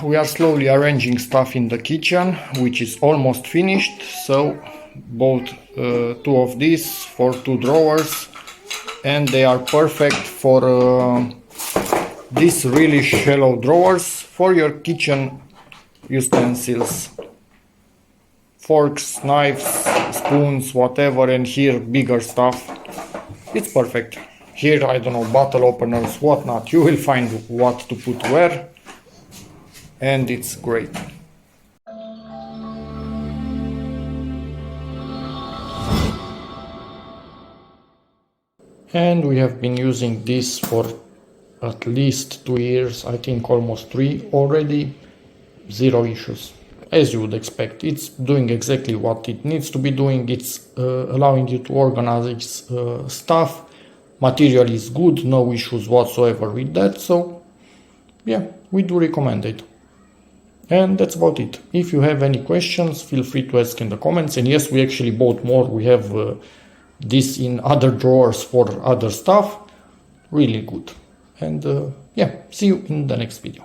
We are slowly arranging stuff in the kitchen, which is almost finished. So bought two of these for 2 drawers, and they are perfect for these really shallow drawers for your kitchen utensils, forks, knives, spoons, whatever, and here bigger stuff. It's perfect. Here, I don't know, bottle openers, whatnot, you will find what to put where, and it's great. And we have been using this for at least 2 years, I think almost 3 already. Zero issues, as you would expect. It's doing exactly what it needs to be doing. It's allowing you to organize stuff. Material is good, no issues whatsoever with that. So yeah, we do recommend it. And that's about it. If you have any questions, feel free to ask in the comments. And yes, we actually bought more. We have this in other drawers for other stuff. Really good. And yeah, see you in the next video.